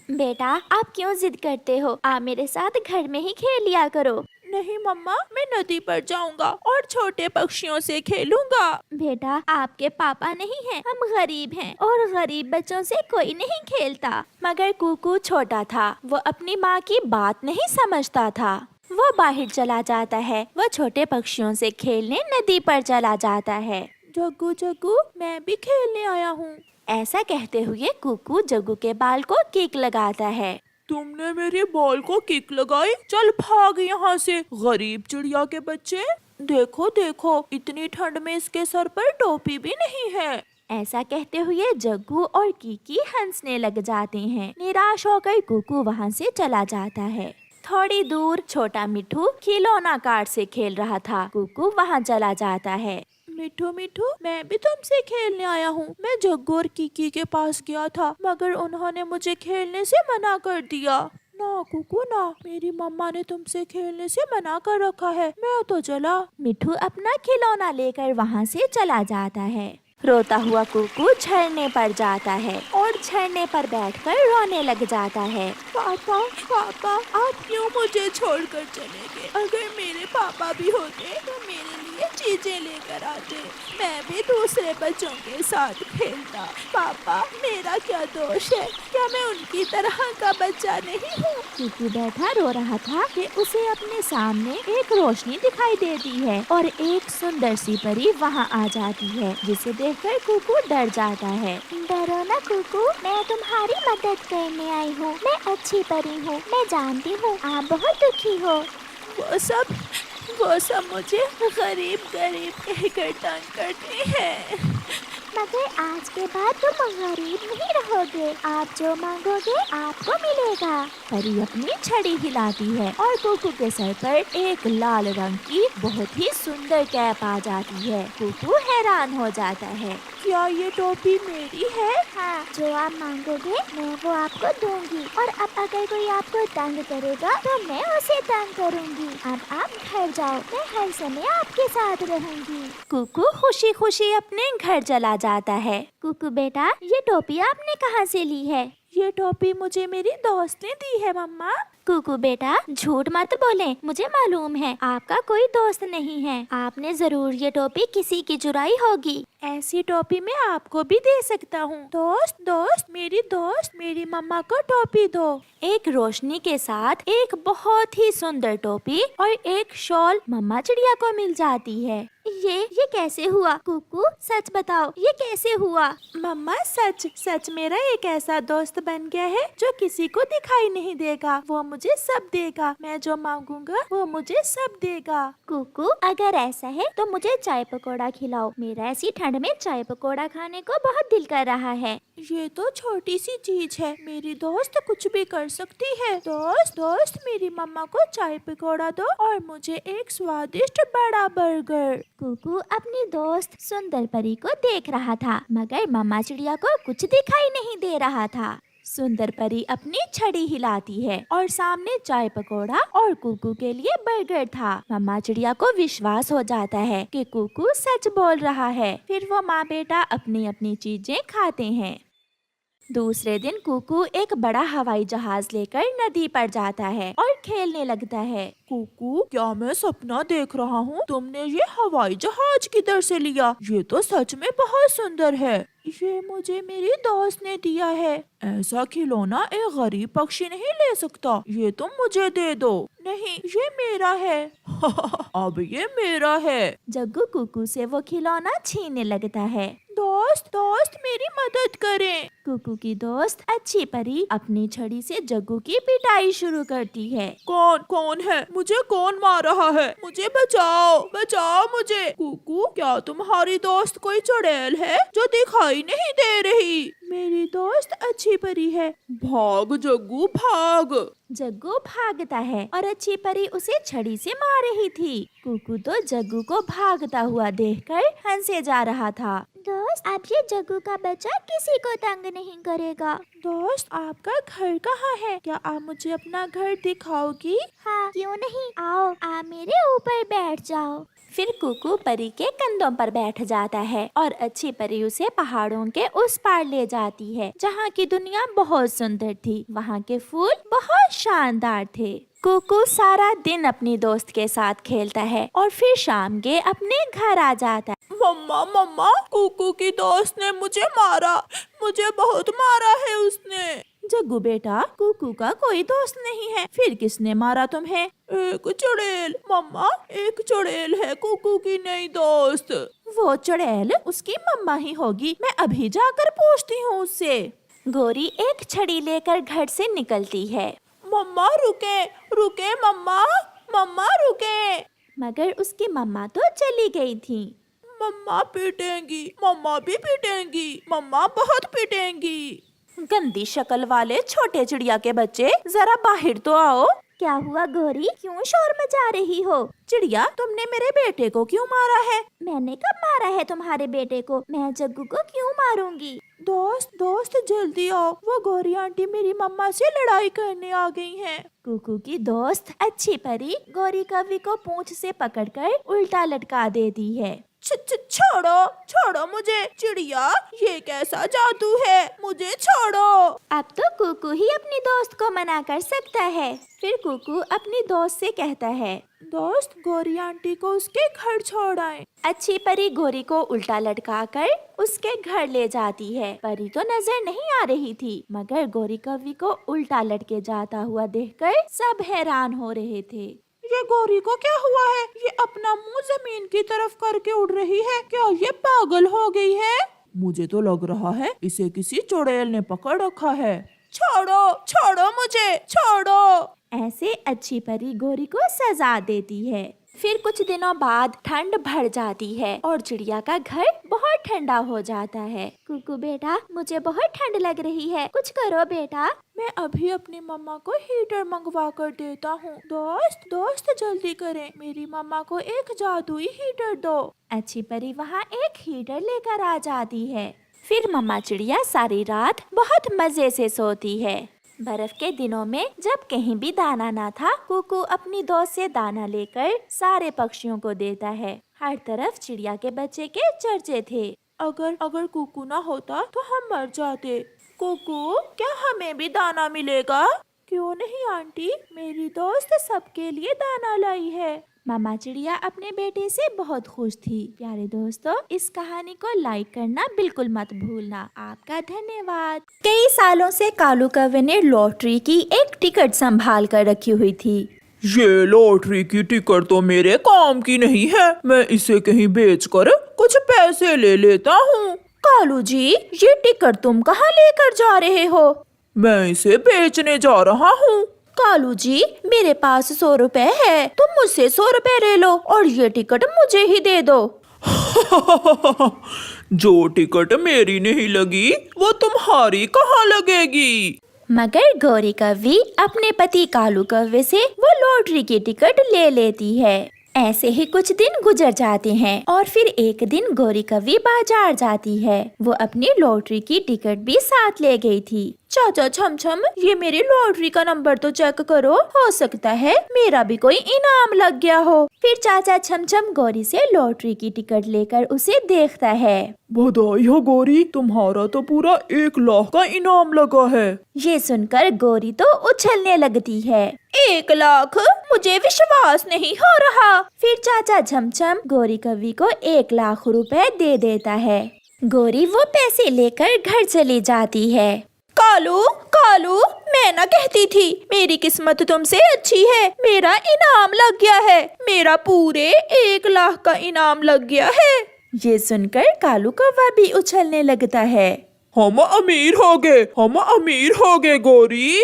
बेटा, आप क्यों जिद करते हो? आप मेरे साथ घर में ही खेल लिया करो। नहीं मम्मा, मैं नदी पर जाऊंगा और छोटे पक्षियों से खेलूंगा। बेटा, आपके पापा नहीं हैं, हम गरीब हैं और गरीब बच्चों से कोई नहीं खेलता। मगर कुकू छोटा था, वो अपनी माँ की बात नहीं समझता था। वो बाहर चला जाता है, वो छोटे पक्षियों से खेलने नदी पर चला जाता है। जग्गू जग्गू, मैं भी खेलने आया हूँ। ऐसा कहते हुए कुकू जग्गू के बाल को किक लगाता है। तुमने मेरे बॉल को किक लगाई? चल भाग यहाँ से, गरीब चिड़िया के बच्चे। देखो देखो, इतनी ठंड में इसके सर पर टोपी भी नहीं है। ऐसा कहते हुए जग्गू और कीकी हंसने लग जाते हैं। निराश होकर कुकू वहाँ से चला जाता है। थोड़ी दूर छोटा मिठू खिलौना कार से खेल रहा था। कुकू वहाँ चला जाता है। मिठू मिठू, मैं भी तुमसे खेलने आया हूँ। मैं जग्गू और कीकी के पास गया था, मगर उन्होंने मुझे खेलने से मना कर दिया। ना कुकू ना, मेरी मम्मा ने तुमसे खेलने से मना कर रखा है। मैं तो चला। मिठू अपना खिलौना लेकर वहाँ से चला जाता है। रोता हुआ कुकू झरने पर जाता है और झरने पर बैठकर रोने लग जाता है। पापा पापा, आप क्यों मुझे छोड़कर चले गए? अगर मेरे पापा भी होते तो मेरे लिए चीजें लेकर आते, मैं भी दूसरे बच्चों के साथ खेलता। पापा, मेरा क्या दोष है? क्या मैं उनकी तरह का बच्चा नहीं हूँ? कुकू बैठा रो रहा था कि उसे अपने सामने एक रोशनी दिखाई देती है और एक सुंदर सी परी वहाँ आ जाती है, जिसे देखकर कुकू डर जाता है। डरो ना कुकू, मैं तुम्हारी मदद करने आई हूँ। मैं अच्छी परी हूँ, मैं जानती हूँ आप बहुत दुखी हो। वो सब मुझे गरीब गरीब कहकर तंग करते हैं। मगर आज के बाद तुम गरीब नहीं रहोगे, आप जो मांगोगे आपको मिलेगा। परी अपनी छड़ी हिलाती है और कुकू के सर पर एक लाल रंग की बहुत ही सुंदर कैप आ जाती है। कुकू हैरान हो जाता है। क्या ये टोपी मेरी है? हाँ, जो आप मांगोगे मैं वो आपको दूंगी। और अब अगर कोई आपको तंग करेगा तो मैं उसे तंग करूंगी। अब आप घर जाओ, मैं हर समय आपके साथ रहूंगी। कुकू खुशी खुशी अपने घर चला जाता है। कुकू बेटा, ये टोपी आपने कहाँ से ली है? ये टोपी मुझे मेरी दोस्त ने दी है मम्मा। कुकू बेटा, झूठ मत बोले, मुझे मालूम है आपका कोई दोस्त नहीं है। आपने जरूर ये टोपी किसी की चुराई होगी। ऐसी टोपी मैं आपको भी दे सकता हूँ। दोस्त, मेरी दोस्त, मेरी मम्मा को टोपी दो। एक रोशनी के साथ एक बहुत ही सुंदर टोपी और एक शॉल मम्मा चिड़िया को मिल जाती है। ये कैसे हुआ? कुकू सच बताओ, ये कैसे हुआ? मम्मा, सच मेरा एक ऐसा दोस्त बन गया है जो किसी को दिखाई नहीं देगा। वो मुझे सब देगा, मैं जो मांगूंगा वो मुझे सब देगा। कुकू, अगर ऐसा है तो मुझे चाय पकौड़ा खिलाओ। मेरा ऐसी ठंड में चाय पकौड़ा खाने को बहुत दिल कर रहा है। ये तो छोटी सी चीज है, मेरी दोस्त कुछ भी कर सकती है। दोस्त, मेरी मम्मा को चाय पकौड़ा दो और मुझे एक स्वादिष्ट बड़ा बर्गर। कुकू अपनी दोस्त सुंदर परी को देख रहा था, मगर मम्मा चिड़िया को कुछ दिखाई नहीं दे रहा था। सुंदर परी अपनी छड़ी हिलाती है और सामने चाय पकौड़ा और कुकू के लिए बर्गर था। मम्मा चिड़िया को विश्वास हो जाता है कि कुकू सच बोल रहा है। फिर वो माँ बेटा अपनी अपनी चीजें खाते हैं। दूसरे दिन कुकू एक बड़ा हवाई जहाज लेकर नदी पर जाता है और खेलने लगता है। कुकू, क्या मैं सपना देख रहा हूँ? तुमने ये हवाई जहाज किधर से लिया? ये तो सच में बहुत सुंदर है। ये मुझे मेरी दोस्त ने दिया है। ऐसा खिलौना एक गरीब पक्षी नहीं ले सकता। ये तुम मुझे दे दो। नहीं, ये मेरा है। अब ये मेरा है। जग्गू कुकू से वो खिलौना छीनने लगता है। दोस्त, मेरी मदद करें। कुकू की दोस्त अच्छी परी अपनी छड़ी से जग्गू की पिटाई शुरू करती है। कौन है? मुझे कौन मार रहा है? मुझे बचाओ मुझे। कुकू, क्या तुम्हारी दोस्त कोई चुड़ैल है जो दिखाई नहीं दे रही? मेरी दोस्त अच्छी परी है। भाग जग्गू, भाग। जग्गू भागता है और अच्छी परी उसे छड़ी से मार रही थी। कुकू तो जग्गू को भागता हुआ देखकर हंसे जा रहा था। दोस्त, अब ये जग्गू का बच्चा किसी को तंग नहीं करेगा। दोस्त, आपका घर कहाँ है? क्या आप मुझे अपना घर दिखाओगी? हाँ, क्यों नहीं, आओ, आप मेरे ऊपर बैठ जाओ। फिर कुकू परी के कंधों पर बैठ जाता है और अच्छी परी उसे पहाड़ों के उस पार ले जाती है जहाँ की दुनिया बहुत सुंदर थी। वहाँ के फूल बहुत शानदार थे। कुकू सारा दिन अपनी दोस्त के साथ खेलता है और फिर शाम के अपने घर आ जाता है। मम्मा मम्मा, कुकू की दोस्त ने मुझे मारा, मुझे बहुत मारा है उसने। जग्गू बेटा, कुकू का कोई दोस्त नहीं है, फिर किसने मारा तुम्हें? एक चुड़ैल मम्मा, एक चुड़ैल है कुकू की नई दोस्त। वो चुड़ैल उसकी मम्मा ही होगी, मैं अभी जाकर पूछती हूँ उससे। गोरी एक छड़ी लेकर घर से निकलती है। मम्मा रुके, रुके मम्मा, मम्मा रुके। मगर उसकी मम्मा तो चली गई थी। मम्मा पीटेंगी, मम्मा भी पीटेंगी, मम्मा बहुत पीटेंगी। गंदी शक्ल वाले छोटे चिड़िया के बच्चे, जरा बाहर तो आओ। क्या हुआ गोरी, क्यों शोर मचा रही हो? चिड़िया, तुमने मेरे बेटे को क्यों मारा है? मैंने कब मारा है तुम्हारे बेटे को? मैं जग्गू को क्यों मारूंगी? दोस्त दोस्त जल्दी आओ, वो गौरी आंटी मेरी मम्मा से लड़ाई करने आ गई हैं। कुकू की दोस्त अच्छी परी गौरी कवि को पूंछ से पकड़कर उल्टा लटका देती है। छोड़ो, छोड़ो मुझे। चिड़िया, ये कैसा जादू है, मुझे छोड़ो। अब तो कुकू ही अपनी दोस्त को मना कर सकता है। फिर कुकू अपनी दोस्त से कहता है, दोस्त, गौरी आंटी को उसके घर छोड़ आए। अच्छी परी गोरी को उल्टा लटका कर उसके घर ले जाती है। परी तो नजर नहीं आ रही थी, मगर गौरी कवि को उल्टा लटके जाता हुआ देखकर सब हैरान हो रहे थे। ये गौरी को क्या हुआ है? ये अपना मुंह जमीन की तरफ करके उड़ रही है, क्या ये पागल हो गई है? मुझे तो लग रहा है इसे किसी चुड़ैल ने पकड़ रखा है। छोड़ो, छोड़ो मुझे, छोड़ो। ऐसे अच्छी परी गोरी को सजा देती है। फिर कुछ दिनों बाद ठंड बढ़ जाती है और चिड़िया का घर बहुत ठंडा हो जाता है। कुकू बेटा, मुझे बहुत ठंड लग रही है, कुछ करो बेटा। मैं अभी अपनी मम्मा को हीटर मंगवा कर देता हूँ। दोस्त दोस्त जल्दी करें, मेरी मम्मा को एक जादुई हीटर दो। अच्छी परी वहाँ एक हीटर लेकर आ जाती है। फिर मम्मा चिड़िया सारी रात बहुत मजे से सोती है। बर्फ के दिनों में जब कहीं भी दाना ना था, कुकू अपनी दोस्त से दाना लेकर सारे पक्षियों को देता है। हर तरफ चिड़िया के बच्चे के चर्चे थे। अगर कुकू ना होता तो हम मर जाते। कुकू, क्या हमें भी दाना मिलेगा? क्यों नहीं आंटी, मेरी दोस्त सबके लिए दाना लाई है। मामा चिड़िया अपने बेटे से बहुत खुश थी। प्यारे दोस्तों, इस कहानी को लाइक करना बिल्कुल मत भूलना। आपका धन्यवाद। कई सालों से कालू कौवे ने लॉटरी की एक टिकट संभाल कर रखी हुई थी। ये लॉटरी की टिकट तो मेरे काम की नहीं है, मैं इसे कहीं बेचकर कुछ पैसे ले लेता हूँ। कालू जी, ये टिकट तुम कहाँ लेकर जा रहे हो? मैं इसे बेचने जा रहा हूँ। कालू जी, मेरे पास 100 रुपए है, तुम मुझसे 100 रुपए ले लो और ये टिकट मुझे ही दे दो। जो टिकट मेरी नहीं लगी वो तुम्हारी कहाँ लगेगी? मगर गौरी कौवी अपने पति कालू कौवे से वो लॉटरी की टिकट ले लेती है। ऐसे ही कुछ दिन गुजर जाते हैं और फिर एक दिन गौरी कौवी बाजार जाती है। वो अपनी लॉटरी की टिकट भी साथ ले गई थी। चाचा छम छम, ये मेरी लॉटरी का नंबर तो चेक करो, हो सकता है मेरा भी कोई इनाम लग गया हो। फिर चाचा छम छम गौरी से लॉटरी की टिकट लेकर उसे देखता है। बधाई हो गौरी, तुम्हारा तो पूरा 1 लाख का इनाम लगा है। ये सुनकर गौरी तो उछलने लगती है। 1 लाख? मुझे विश्वास नहीं हो रहा। फिर चाचा छमछम गौरी कवि को 1 लाख रुपए दे देता है। गौरी वो पैसे लेकर घर चली जाती है। कालू कालू, मैं ना कहती थी मेरी किस्मत तुमसे अच्छी है, मेरा इनाम लग गया है, मेरा पूरे 1 लाख का इनाम लग गया है। ये सुनकर कालू कौवा भी उछलने लगता है। हम अमीर हो गए, हम अमीर हो गए गौरी।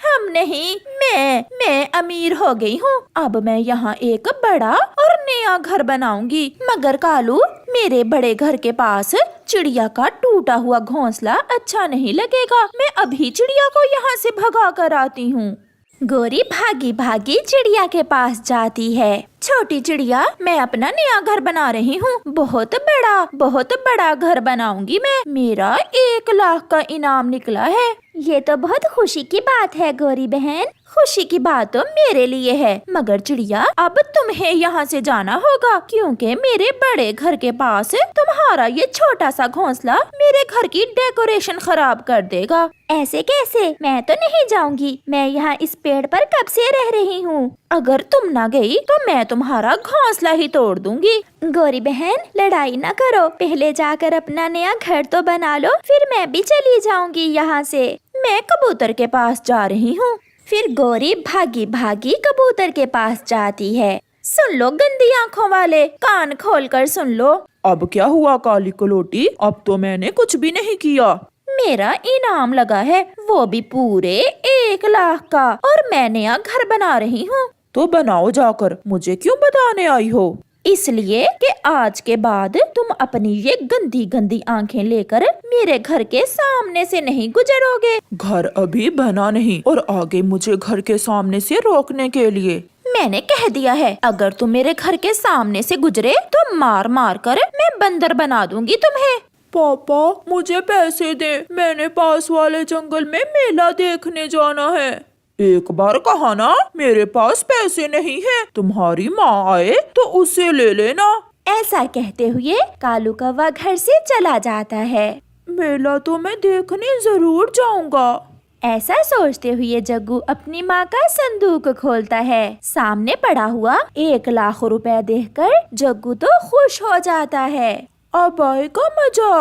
हम नहीं, मैं अमीर हो गई हूँ। अब मैं यहाँ एक बड़ा और नया घर बनाऊंगी। मगर कालू, मेरे बड़े घर के पास चिड़िया का टूटा हुआ घोंसला अच्छा नहीं लगेगा। मैं अभी चिड़िया को यहाँ से भगा कर आती हूँ। गौरी भागी भागी चिड़िया के पास जाती है। छोटी चिड़िया, मैं अपना नया घर बना रही हूँ। बहुत बड़ा घर बनाऊंगी मैं। मेरा 1 लाख का इनाम निकला है। ये तो बहुत खुशी की बात है गौरी बहन, खुशी की बात तो मेरे लिए है, मगर चिड़िया अब तुम्हें यहाँ से जाना होगा, क्योंकि मेरे बड़े घर के पास तुम्हारा ये छोटा सा घोंसला मेरे घर की डेकोरेशन खराब कर देगा। ऐसे कैसे? मैं तो नहीं जाऊंगी, मैं यहाँ इस पेड़ पर कब से रह रही हूँ। अगर तुम ना गई तो मैं तुम्हारा घोंसला ही तोड़ दूंगी। गौरी बहन, लड़ाई ना करो, पहले जाकर अपना नया घर तो बना लो, फिर मैं भी चली जाऊंगी यहाँ से। मैं कबूतर के पास जा रही हूँ। फिर गौरी भागी भागी कबूतर के पास जाती है। सुन लो गंदी आंखों वाले, कान खोलकर सुन लो। अब क्या हुआ काली कलोटी? अब तो मैंने कुछ भी नहीं किया। मेरा इनाम लगा है, वो भी पूरे 1 लाख का, और मैं नया घर बना रही हूँ। तो बनाओ जाकर, मुझे क्यों बताने आई हो? इसलिए कि आज के बाद तुम अपनी ये गंदी गंदी आंखें लेकर मेरे घर के सामने से नहीं गुजरोगे। घर अभी बना नहीं और आगे मुझे घर के सामने से रोकने के लिए। मैंने कह दिया है, अगर तुम मेरे घर के सामने से गुजरे तो मार मार कर मैं बंदर बना दूंगी तुम्हें। पापा मुझे पैसे दे, मैंने पास वाले जंगल में मेला देखने जाना है। एक बार कहा ना मेरे पास पैसे नहीं है, तुम्हारी माँ आए तो उसे ले लेना। ऐसा कहते हुए कालू कौवा घर से चला जाता है। मेला तो मैं देखने जरूर जाऊंगा। ऐसा सोचते हुए जग्गू अपनी माँ का संदूक खोलता है। सामने पड़ा हुआ 1 लाख रुपए देखकर जग्गू तो खुश हो जाता है। अब आएगा मजा।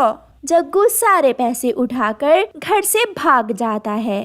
जग्गू सारे पैसे उठाकर घर से भाग जाता है।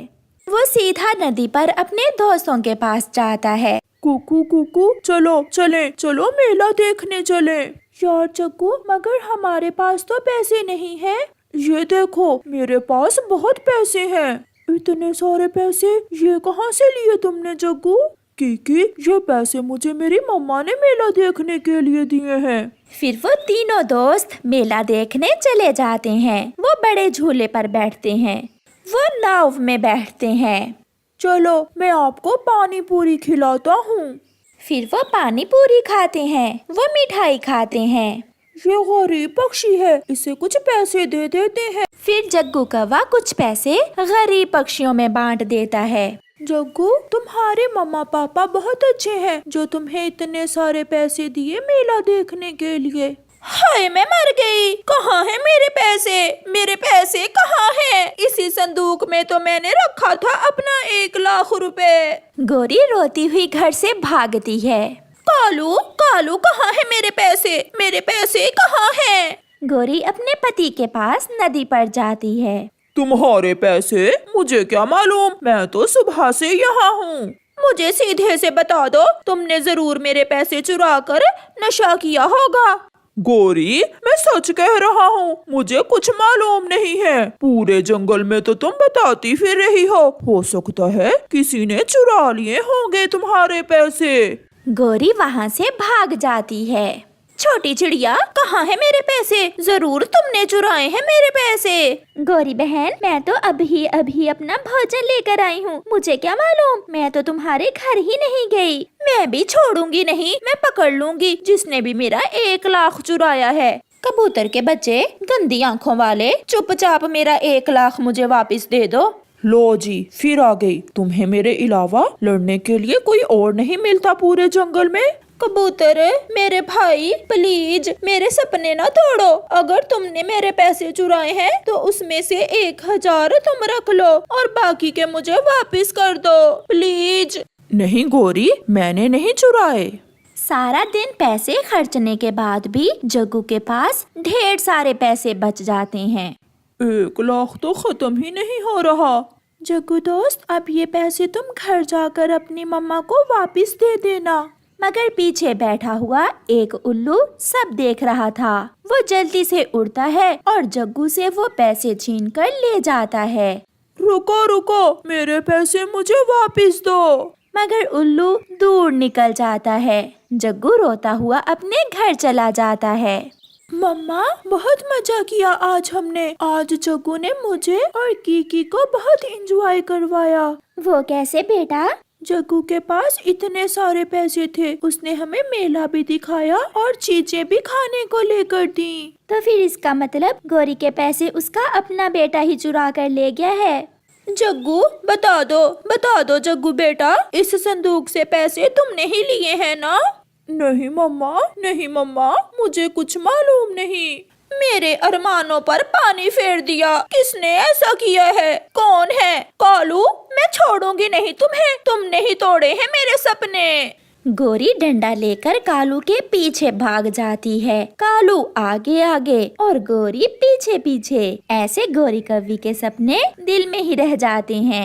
वो सीधा नदी पर अपने दोस्तों के पास जाता है। कुकू कुकू चलो चले, चलो मेला देखने चले। यार जग्गू, मगर हमारे पास तो पैसे नहीं है। ये देखो मेरे पास बहुत पैसे हैं। इतने सारे पैसे ये कहाँ से लिए तुमने जग्गू? क्योंकि ये पैसे मुझे मेरी मम्मा ने मेला देखने के लिए दिए हैं। फिर वो तीनों दोस्त मेला देखने चले जाते हैं। वो बड़े झूले पर बैठते हैं, वो नाव में बैठते हैं। चलो मैं आपको पानी पूरी खिलाता हूँ। फिर वो पानी पूरी खाते हैं, वो मिठाई खाते हैं। ये गरीब पक्षी है, इसे कुछ पैसे दे देते हैं। फिर जग्गू कौवा कुछ पैसे गरीब पक्षियों में बांट देता है। जग्गू, तुम्हारे मम्मा पापा बहुत अच्छे हैं जो तुम्हें इतने सारे पैसे दिए मेला देखने के लिए। हाय मैं मर गई, कहाँ है मेरे पैसे? मेरे पैसे कहाँ हैं? इसी संदूक में तो मैंने रखा था अपना 1 लाख रुपए। गौरी रोती हुई घर से भागती है। कालू कालू, कहाँ है मेरे पैसे? मेरे पैसे कहाँ हैं? गौरी अपने पति के पास नदी पर जाती है। तुम्हारे पैसे? मुझे क्या मालूम, मैं तो सुबह से यहाँ हूँ। मुझे सीधे से बता दो, तुमने जरूर मेरे पैसे चुरा कर नशा किया होगा। गौरी, मैं सच कह रहा हूँ, मुझे कुछ मालूम नहीं है। पूरे जंगल में तो तुम बताती फिर रही हो सकता है किसी ने चुरा लिए होंगे तुम्हारे पैसे। गौरी वहाँ से भाग जाती है। छोटी चिड़िया, कहाँ है मेरे पैसे? जरूर तुमने चुराए हैं मेरे पैसे। गौरी बहन, मैं तो अभी अभी अपना भोजन लेकर आई हूँ, मुझे क्या मालूम, मैं तो तुम्हारे घर ही नहीं गई। मैं भी छोड़ूंगी नहीं, मैं पकड़ लूंगी जिसने भी मेरा 1 लाख चुराया है। कबूतर के बच्चे, गंदी आंखों वाले, चुपचाप मेरा 1 लाख मुझे वापस दे दो। लो जी, फिर आ गई। तुम्हें मेरे अलावा लड़ने के लिए कोई और नहीं मिलता पूरे जंगल में? कबूतर मेरे भाई, प्लीज मेरे सपने ना तोड़ो। अगर तुमने मेरे पैसे चुराए हैं तो उसमें से 1000 तुम रख लो और बाकी के मुझे वापस कर दो प्लीज। नहीं गौरी, मैंने नहीं चुराए। सारा दिन पैसे खर्चने के बाद भी जग्गू के पास ढेर सारे पैसे बच जाते हैं। 1 लाख तो खत्म ही नहीं हो रहा। जग्गू दोस्त, अब ये पैसे तुम घर जाकर अपनी मम्मा को वापस दे देना। मगर पीछे बैठा हुआ एक उल्लू सब देख रहा था। वो जल्दी से उड़ता है और जग्गू से वो पैसे छीन कर ले जाता है। रुको रुको, मेरे पैसे मुझे वापस दो। मगर उल्लू दूर निकल जाता है। जग्गू रोता हुआ अपने घर चला जाता है। मम्मा, बहुत मजा किया आज हमने। आज जग्गू ने मुझे और कीकी को बहुत एंजॉय करवाया। वो कैसे बेटा? जग्गू के पास इतने सारे पैसे थे, उसने हमें मेला भी दिखाया और चीजें भी खाने को लेकर दी। तो फिर इसका मतलब गौरी के पैसे उसका अपना बेटा ही चुरा कर ले गया है। जग्गू बता दो जग्गू बेटा, इस संदूक से पैसे तुमने ही लिए हैं ना? नहीं मम्मा, मुझे कुछ मालूम नहीं। मेरे अरमानों पर पानी फेर दिया, किसने ऐसा किया है? कौन है? कालू, मैं छोड़ूंगी नहीं तुम्हें, तुमने ही तोड़े हैं मेरे सपने। गोरी डंडा लेकर कालू के पीछे भाग जाती है। कालू आगे आगे और गोरी पीछे पीछे। ऐसे गोरी कौवी के सपने दिल में ही रह जाते हैं।